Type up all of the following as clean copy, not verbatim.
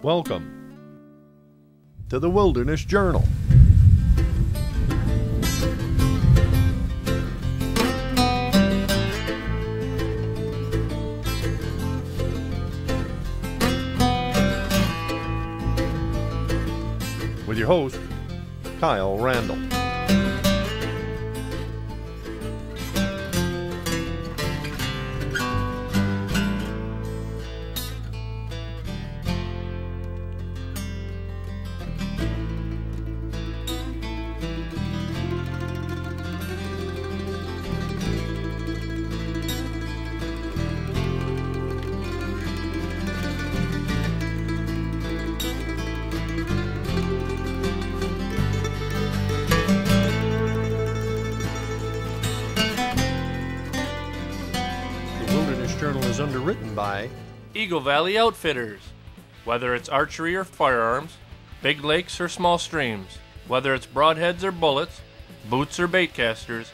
Welcome to the Wilderness Journal. With your host, Kyle Randall. Journal is underwritten by Eagle Valley Outfitters. Whether it's archery or firearms, big lakes or small streams, whether it's broadheads or bullets, boots or bait casters,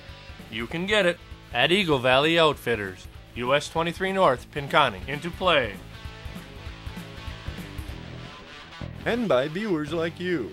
you can get it at Eagle Valley Outfitters, US 23 North, Pinconning. Into play. and by viewers like you.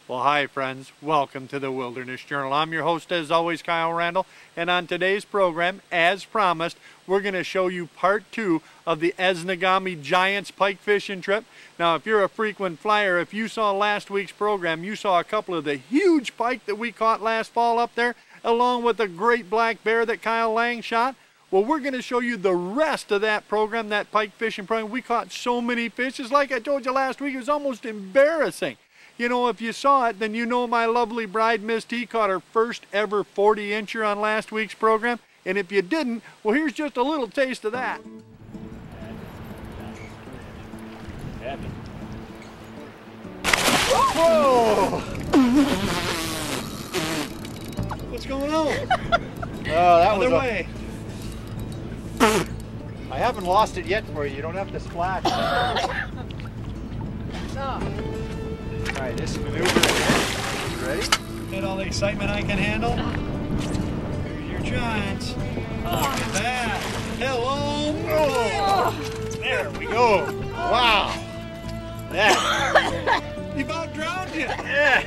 Well, hi friends, welcome to the Wilderness Journal. I'm your host as always, Kyle Randall, and on today's program, as promised, we're going to show you part 2 of the Esnagami Giants pike fishing trip. Now, if you're a frequent flyer, if you saw last week's program, you saw a couple of the huge pike that we caught last fall up there, along with the great black bear that Kyle Lang shot. Well, we're going to show you the rest of that program, that pike fishing program. We caught so many fish. It's like I told you last week, it was almost embarrassing. You know, if you saw it, then you know my lovely bride, Miss T, caught her first ever 40-incher on last week's program. And if you didn't, well, here's just a little taste of that. Whoa! What's going on? Oh, that was Other way. I haven't lost it yet for you. You don't have to splash. All right, this maneuver again. You ready? Get all the excitement I can handle. Here's your giants. Look at that. Hello. Oh, there we go. Wow. That. You about drowned you. Yeah.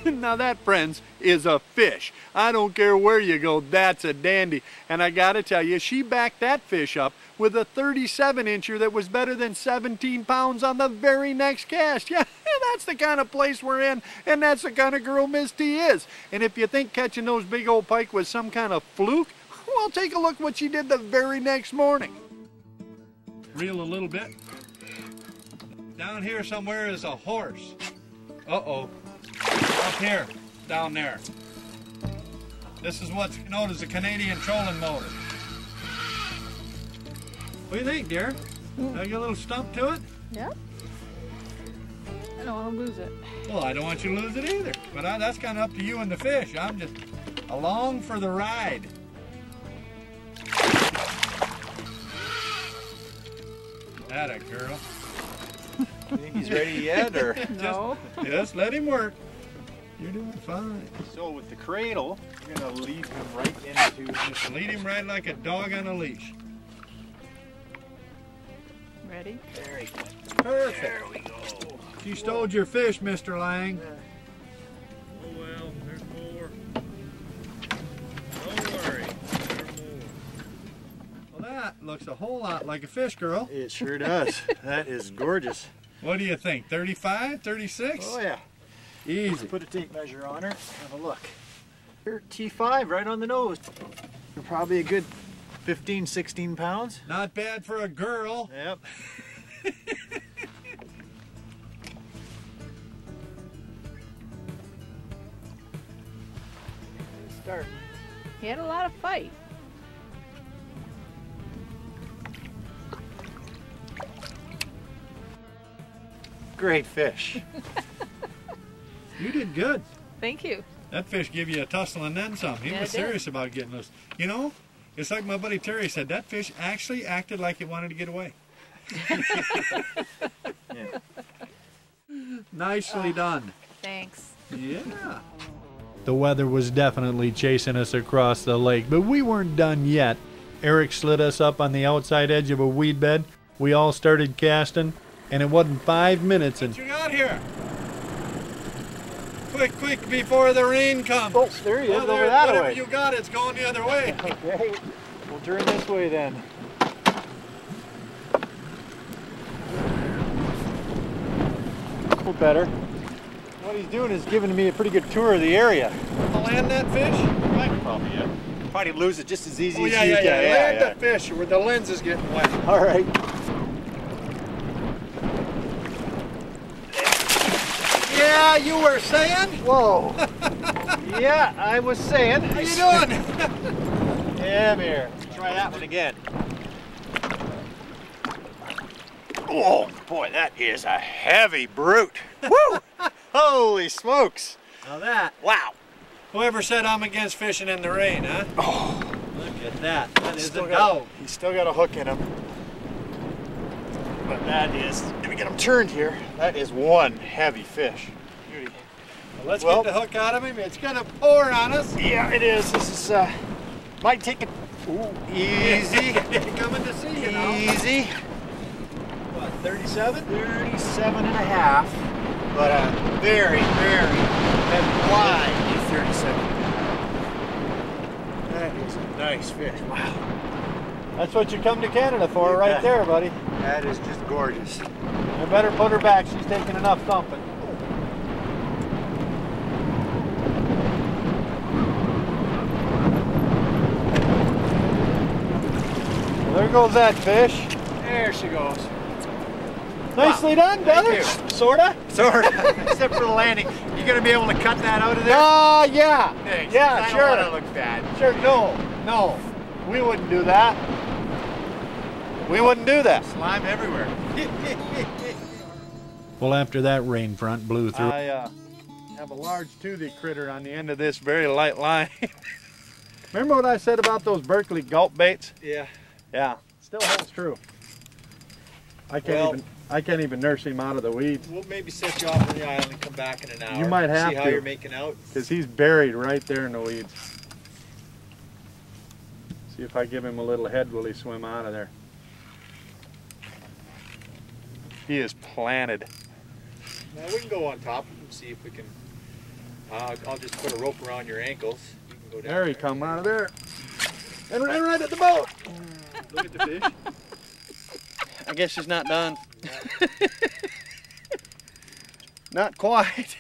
Now that, friends, is a fish. I don't care where you go, that's a dandy. And I gotta tell you, she backed that fish up with a 37-incher that was better than 17 pounds on the very next cast. Yeah, that's the kind of place we're in, and that's the kind of girl Miss T is. And if you think catching those big old pike was some kind of fluke, well, take a look what she did the very next morning. Reel a little bit. Down here somewhere is a horse. Uh-oh. Up here, down there. This is what's known as a Canadian trolling motor. What do you think, dear? I get a little stump to it? Yeah. I don't want to lose it. Well, I don't want you to lose it either. But that's kind of up to you and the fish. I'm just along for the ride. Atta girl. You think he's ready yet, or? No. Just let him work. You're doing fine. So with the cradle, you're gonna lead him right into. Just lead him right like a dog on a leash. Ready? Very good. Perfect. There we go. You stole your fish, Mr. Lang. Oh well, there's more. Don't worry, there's more. Well, that looks a whole lot like a fish, girl. It sure does. That is gorgeous. What do you think? 35, 36? Oh yeah. Easy. Let's put a tape measure on her. Have a look. Here, T5 right on the nose. You're probably a good 15, 16 pounds. Not bad for a girl. Yep. Start. He had a lot of fight. Great fish. You did good. Thank you. That fish gave you a tussle and then some. He Yeah, was it did. serious about getting loose. You know, it's like my buddy Terry said, that fish actually acted like it wanted to get away. Yeah. Nicely done. Thanks. Yeah. The weather was definitely chasing us across the lake, but we weren't done yet. Eric slid us up on the outside edge of a weed bed, We all started casting, and it wasn't 5 minutes and... What you got here? Quick, quick, before the rain comes. Oh, there he is, Oh, over that whatever way. you got, it's going the other way. Okay, we'll turn this way then. A little better. What he's doing is giving me a pretty good tour of the area. Land that fish? I can probably lose it just as easy Oh, as yeah, you yeah, can. yeah. Land the fish where the lens is getting wet. All right. Yeah, you were saying? Whoa. Yeah, I was saying. How you doing? Yeah, I'm here. Try that one again. Oh, boy, that is a heavy brute. Woo! Holy smokes. Now that. Wow. Whoever said I'm against fishing in the rain, huh? Oh, Look at that. That is a still dog. he's still got a hook in him. But that is, let me get him turned here. That is one heavy fish. Beauty. Well, let's Well- get the hook out of him. It's gonna pour on us. Yeah, it is. This is, might take it. Ooh, easy. Coming to see you now. Easy. What, 37? 37 and a half. But a very, very heavy wide 37. That is a nice fish. Wow. That's what you come to Canada for, You right bet. there, buddy. That is just gorgeous. I better put her back. She's taking enough thumping. Well, there goes that fish. There she goes. Nicely done, brother. Thank Sorta. Sorta. Except for the landing. You gonna be able to cut that out of there? Yeah. Thanks. Yeah, I sure. don't want to look bad. Sure. No. We wouldn't do that. We wouldn't do that. Slime everywhere. Well, after that rain front blew through. I have a large toothy critter on the end of this very light line. Remember what I said about those Berkeley gulp baits? Yeah. Yeah, still holds true. I can't even nurse him out of the weeds We'll maybe set you off on the island and come back in an hour. You might have See how to. you're making out. because he's buried right there in the weeds. See if I give him a little head, will he swim out of there? He is planted. Now we can go on top and see if we can. I'll just put a rope around your ankles. You can go down. There he come out of there. And right at the boat. Look at the fish. I guess she's not done. Not quite.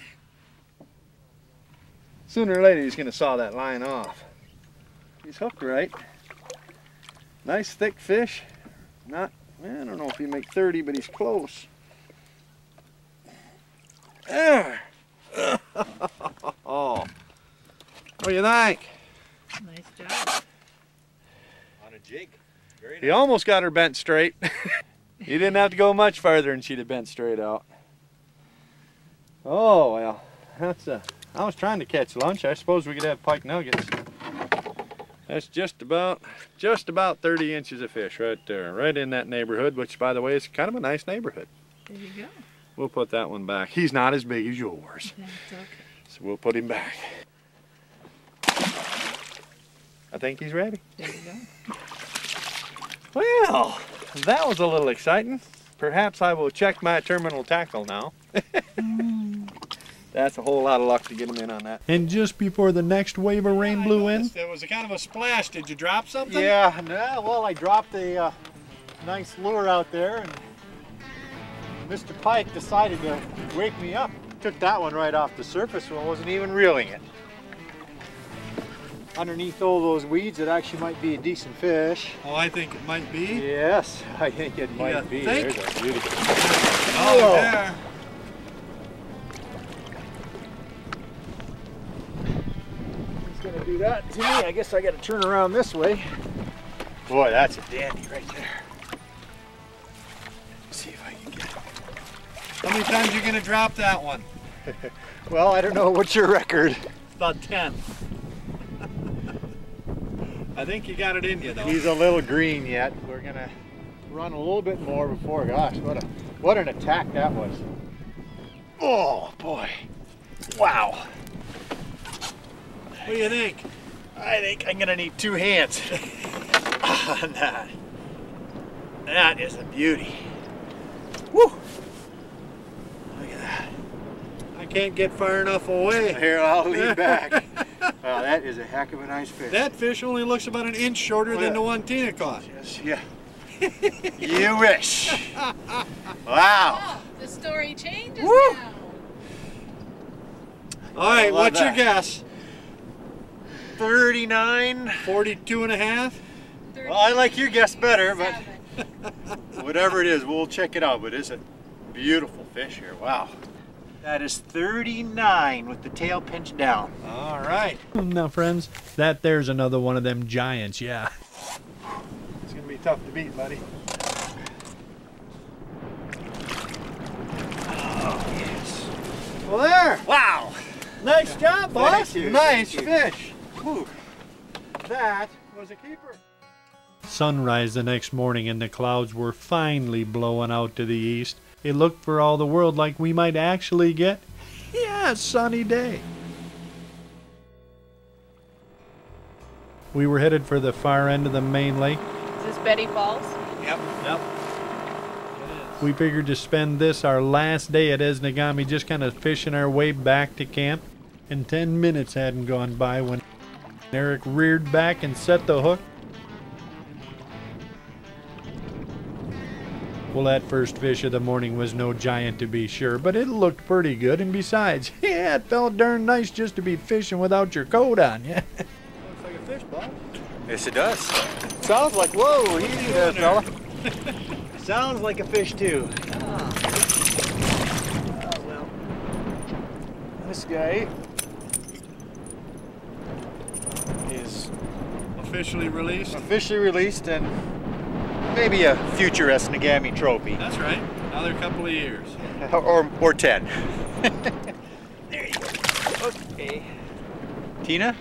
Sooner or later he's going to saw that line off. He's hooked right. Nice thick fish. Not, I don't know if he make 30, but he's close. There. Oh. What do you think? Nice job. On a jig. Very He almost got her bent straight. He didn't have to go much farther and she'd have bent straight out. Oh, well, I was trying to catch lunch. I suppose we could have pike nuggets. That's just about 30 inches of fish right there, right in that neighborhood, which, by the way, is kind of a nice neighborhood. There you go. We'll put that one back. He's not as big as yours, That's okay. so we'll put him back. I think he's ready. There you go. Well, that was a little exciting. Perhaps I will check my terminal tackle now. That's a whole lot of luck to get him in on that. And just before the next wave of rain blew in, There was a kind of a splash. Did you drop something? Yeah, no, well, I dropped a nice lure out there, and Mr. Pike decided to wake me up. Took that one right off the surface, so I wasn't even reeling it. Underneath all those weeds, it actually might be a decent fish. Oh, I think it might be. Yes, I think it might You be. think? There's a beauty. Oh, Whoa. there. He's gonna do that to me. I guess I gotta turn around this way. Boy, that's a dandy right there. Let's see if I can get it. How many times you gonna drop that one? Well, I don't know. What's your record? About 10. I think you got it in you though. He's a little green yet. We're gonna run a little bit more before. Gosh, what an attack that was. Oh boy. Wow. What do you think? I think I'm gonna need two hands on that. That is a beauty. Woo! Look at that. I can't get far enough away. Here, I'll lean back. Wow, that is a heck of a nice fish. That fish only looks about an inch shorter than the one Tina caught. Yes, yeah. You wish. Wow. Oh, the story changes Woo! now. All right, love what's your that. guess? 39. 42 and a half? Well, I like your guess better, but 37. whatever it is, we'll check it out. But it's a beautiful fish here. Wow. That is 39 with the tail pinched down. All right. Now, friends, that there's another one of them giants, yeah. It's going to be tough to beat, buddy. Oh, yes. Well, there. Wow. Nice job, boss. Thank you, Nice thank you. fish. Whew. That was a keeper. Sunrise the next morning and the clouds were finally blowing out to the east. It looked for all the world like we might actually get, a sunny day. We were headed for the far end of the main lake. Is this Betty Falls? Yep. We figured to spend this, our last day at Esnagami, just kind of fishing our way back to camp. And 10 minutes hadn't gone by when Eric reared back and set the hook. Well, that first fish of the morning was no giant to be sure, but it looked pretty good. And besides, it felt darn nice just to be fishing without your coat on. Yeah. Looks like a fish, boss. Yes, it does. Sounds like, whoa, easy there, fella. Sounds like a fish, too. Oh, well. This guy is Officially released. officially released and maybe a future Esnagami trophy. That's right. Another couple of years. Or 10. There you go. Okay. Tina,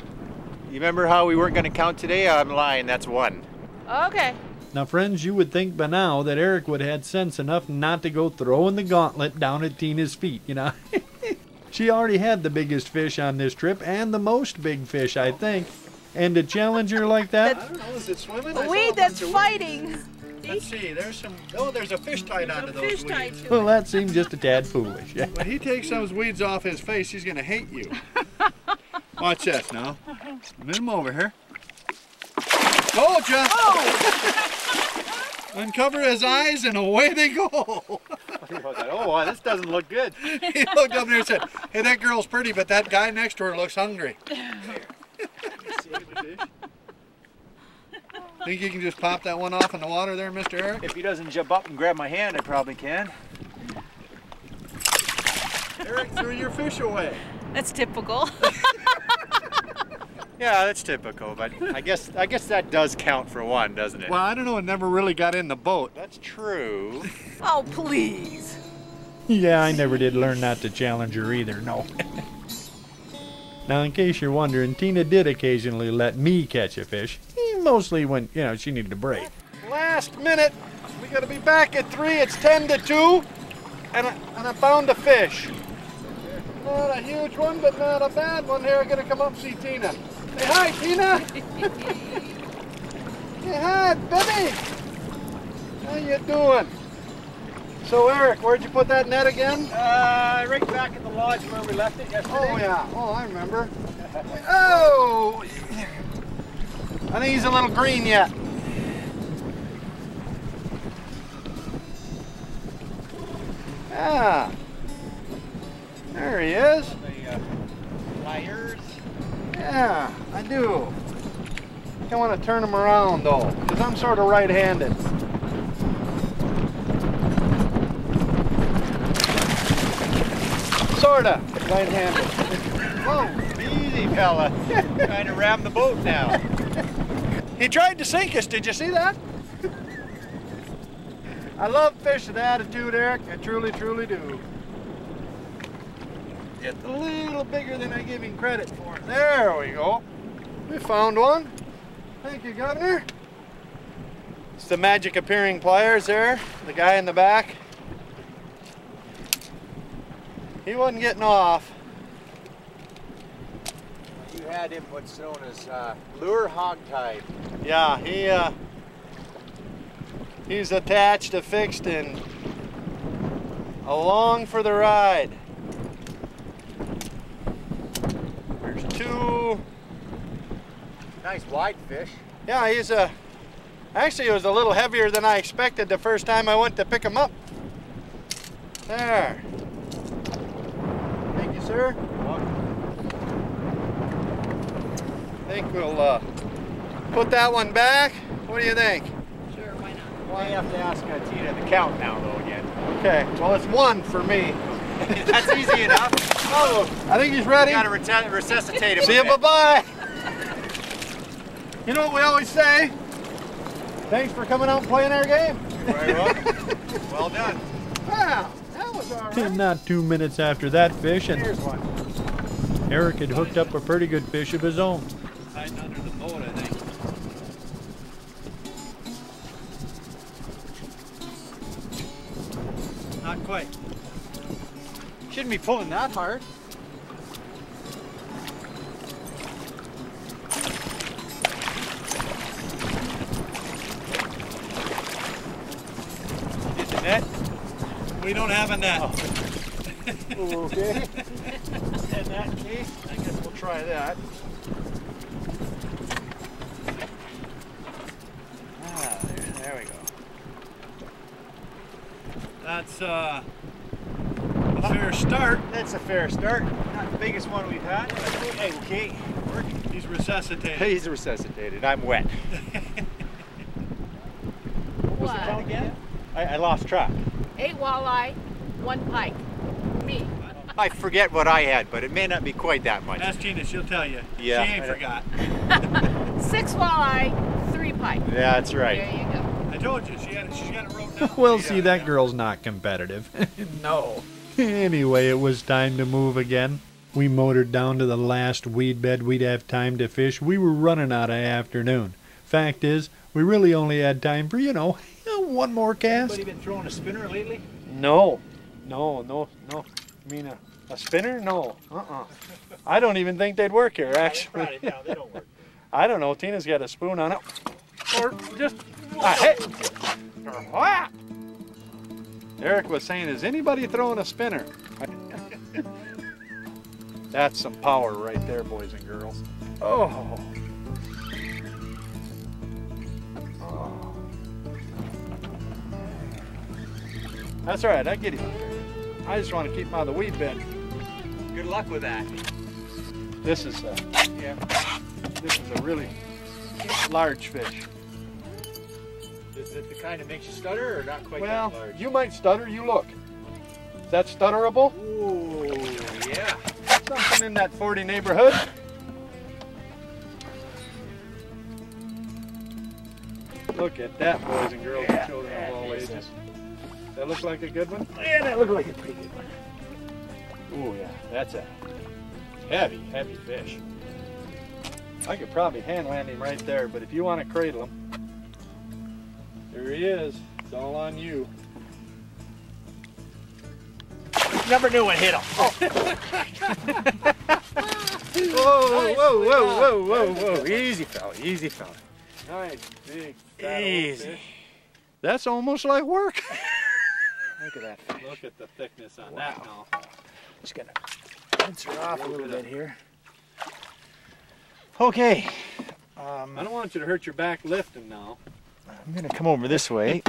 you remember how we weren't going to count today? I'm lying, that's 1. Okay. Now, friends, you would think by now that Eric would have had sense enough not to go throwing the gauntlet down at Tina's feet, you know. She already had the biggest fish on this trip and the most big fish, I think. And to challenge her like that, I don't know, is it swimming? A weed that's fighting. Let's see, there's some, oh, there's a fish tied onto those Fish weeds. tied to well, it. that seemed just a tad foolish. Yeah. When he takes those weeds off his face, he's going to hate you. Watch this now. Move him over here. Told ya! Uncover his eyes and away they go. Oh, wow, this doesn't look good. He looked up there and said, hey, that girl's pretty, but that guy next to her looks hungry. Think you can just pop that one off in the water there, Mr. Eric? If he doesn't jump up and grab my hand, I probably can. Eric threw your fish away. That's typical. Yeah, that's typical, but I guess that does count for 1, doesn't it? Well, I don't know, it never really got in the boat. That's true. Oh, please. Yeah, I never did learn not to challenge her either, no. Now, in case you're wondering, Tina did occasionally let me catch a fish. Mostly when, she needed a break. Last minute, we gotta be back at 3, it's 10 to 2, and I found a fish. Not a huge one, but not a bad one. Here, I'm gonna come up and see Tina. Say hi, Tina! Say hi, baby! How you doing? So, Eric, where'd you put that net again? Right back at the lodge where we left it yesterday. Oh, yeah. Oh, I remember. Oh! I think he's a little green yet. Yeah. There he is. The pliers. Yeah, I do. I want to turn him around though, because I'm sort of right-handed. Sorta right-handed. Whoa, easy, fella. Trying to ram the boat now. He tried to sink us, did you see that? I love fish with attitude, Eric. I truly, truly do. Just a little bigger than I give him credit for. There we go. We found one. Thank you, Governor. It's the magic appearing pliers there. The guy in the back. He wasn't getting off. You had him what's known as lure hogtied. Yeah, He's attached, affixed, and along for the ride. There's two. Nice wide fish. Yeah, he's actually, it was a little heavier than I expected the first time I went to pick him up. There. Thank you, sir. I think we'll put that one back. What do you think? Sure, why not? Well, I have to ask Tina the count now, though, again. Okay, well, it's one for me. That's easy enough. Oh, I think he's ready. You gotta resuscitate him. See you, bye-bye. You know what we always say? Thanks for coming out and playing our game. You're very welcome. Well done. Wow, that was all right. Not 2 minutes after that fish, and Here's one. Eric had hooked up a pretty good fish of his own. Hiding under the boat, I think. Not quite. Shouldn't be pulling that hard. Get the net? We don't have a net. Oh. Okay. In that case, I guess we'll try that. Ah, there we go. That's a fair start. That's a fair start. Not the biggest one we've had. But okay. He's resuscitated. He's resuscitated. I'm wet. What was the What? count again? I lost track. 8 walleye, 1 pike. Me. I forget what I had, but it may not be quite that much. Ask Tina, she'll tell you. Yeah. She ain't forgot. 6 walleye, 3 pike. Yeah, that's right. There you go. I told you, she's got it wrote down. Well, see, that girl's not competitive. No. Anyway, it was time to move again. We motored down to the last weed bed we'd have time to fish. We were running out of afternoon. Fact is, we really only had time for, one more cast. Anybody been throwing a spinner lately? No. You mean a spinner? No. I don't even think they'd work here, actually. No, they don't work. I don't know. Tina's got a spoon on it. Or just... hey. Ah. Eric was saying, is anybody throwing a spinner? That's some power right there, boys and girls. Oh. That's all right. I get him. I just want to keep him out of the weed bed. Good luck with that. This is a really large fish. Is it the kind that makes you stutter or not quite Well, that large? you might stutter. You look. Is that stutterable? Ooh, yeah. Something in that 40 neighborhood. Look at that, boys and girls and children of all ages. That look like a good one? Yeah, that looked like a pretty good one. Oh yeah, that's a heavy, heavy fish. I could probably hand land him right there, but if you want to cradle him, there he is. It's all on you. Never knew what hit him. Whoa. Easy, fella. Easy, fella. Nice, big, fat old Easy. fish. That's almost like work. Look at that fish. Look at the thickness on that now. Just gonna rinse her off a little bit here. Okay. I don't want you to hurt your back lifting now. I'm gonna come over this way.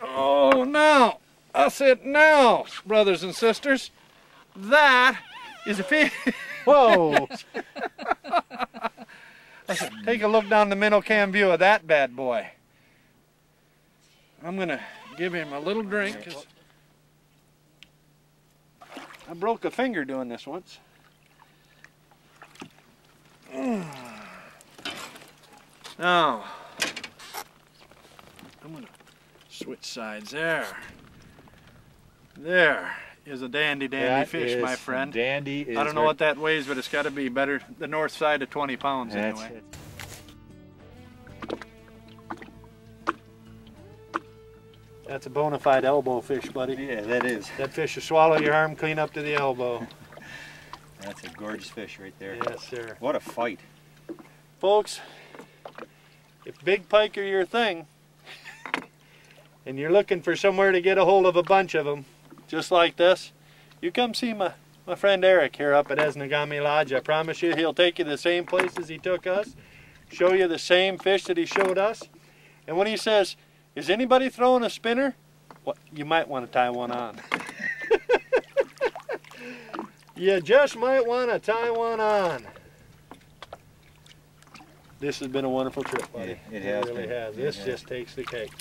Oh, now. I said now, brothers and sisters. That is a fish. Whoa. Take a look down the minnow cam view of that bad boy. I'm gonna give him a little drink, 'cause I broke a finger doing this once. Now, I'm gonna switch sides there. There is a dandy fish, my friend. Dandy is. I don't know what that weighs, but it's got to be better, the north side of 20 pounds anyway. That's a bona fide elbow fish, buddy. Yeah, that is. That fish will swallow your arm clean up to the elbow. That's a gorgeous fish right there. Yes, sir. What a fight. Folks, if big pike are your thing, and you're looking for somewhere to get a hold of a bunch of them, just like this, you come see my friend Eric here up at Esnagami Lodge. I promise you he'll take you the same places he took us, show you the same fish that he showed us. And when he says, is anybody throwing a spinner? Well, you might want to tie one on. You just might want to tie one on. This has been a wonderful trip, buddy. It has really been. has. This just takes the cake.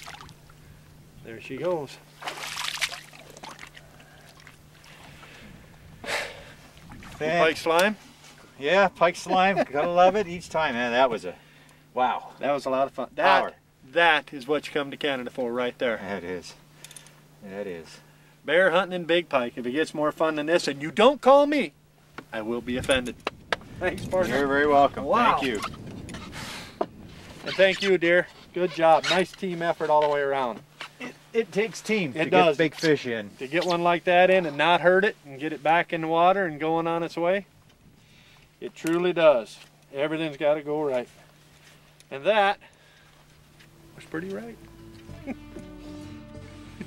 There she goes. Pike slime? Yeah, pike slime. Gotta love it each time, man. That was a wow. That was a lot of fun. Power. That is what you come to Canada for right there. That is. That is. Bear hunting and big pike. If it gets more fun than this and you don't call me, I will be offended. Thanks, partner. You're very welcome. Wow. Thank you. And thank you, dear. Good job. Nice team effort all the way around. It takes team to does. get big fish in. To get one like that in and not hurt it and get it back in the water and going on its way, it truly does. Everything's got to go right. And that was pretty right.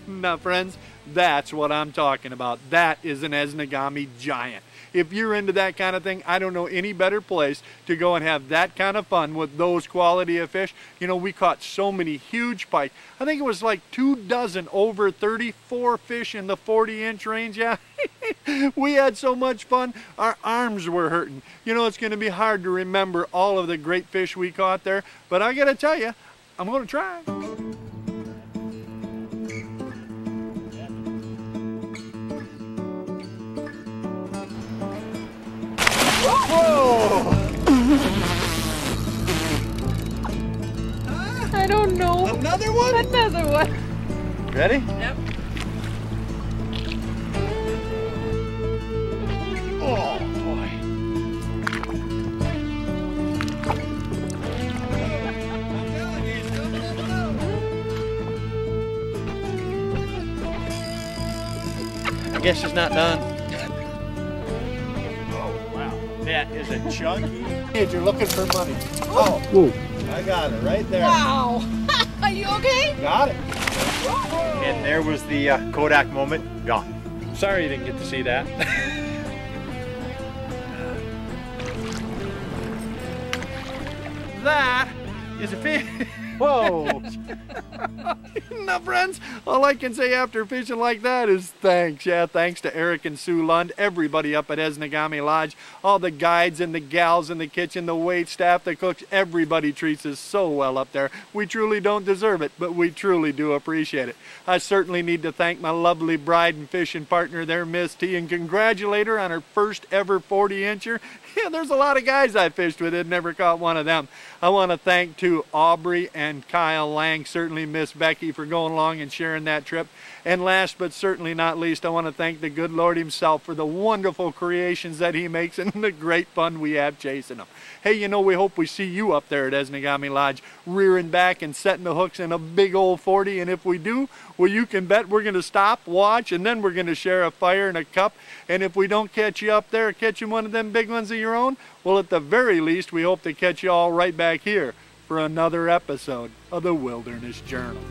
Now, friends, that's what I'm talking about. That is an Esnagami giant. If you're into that kind of thing, I don't know any better place to go and have that kind of fun with those quality of fish. You know, we caught so many huge pike. I think it was like 24 over 34 fish in the 40-inch range. Yeah, we had so much fun. Our arms were hurting. You know, it's going to be hard to remember all of the great fish we caught there, but I got to tell you, I'm going to try. Whoa! I don't know. Another one? Another one. Ready? Yep. Oh boy. I guess she's not done. That is a chunky. Kid, you're looking for money. Oh, Whoa. I got it right there. Wow. Are you okay? Got it. And there was the Kodak moment. Gone. Sorry you didn't get to see that. That is a fish. Whoa. Now, friends, all I can say after fishing like that is thanks. Yeah, thanks to Eric and Sue Lund, everybody up at Esnagami Lodge, all the guides and the gals in the kitchen, the wait staff, the cooks, everybody treats us so well up there. We truly don't deserve it, but we truly do appreciate it. I certainly need to thank my lovely bride and fishing partner there, Miss T, and congratulate her on her first ever 40-incher. Yeah, there's a lot of guys I fished with that never caught one of them. I want to thank to Aubrey and Kyle Lang, certainly Miss Becky, for going along and sharing that trip. And last but certainly not least, I want to thank the good Lord himself for the wonderful creations that he makes and the great fun we have chasing them. Hey, you know, we hope we see you up there at Esnagami Lodge rearing back and setting the hooks in a big old 40. And if we do, well, you can bet we're going to stop, watch, and then we're going to share a fire and a cup. And if we don't catch you up there, catching one of them big ones of your own, well, at the very least, we hope to catch you all right back here for another episode of the Wilderness Journal.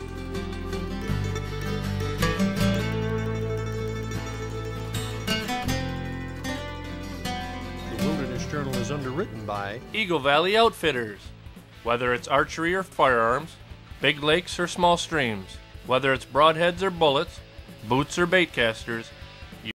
The Wilderness Journal is underwritten by Eagle Valley Outfitters. Whether it's archery or firearms, big lakes or small streams, whether it's broadheads or bullets, boots or baitcasters,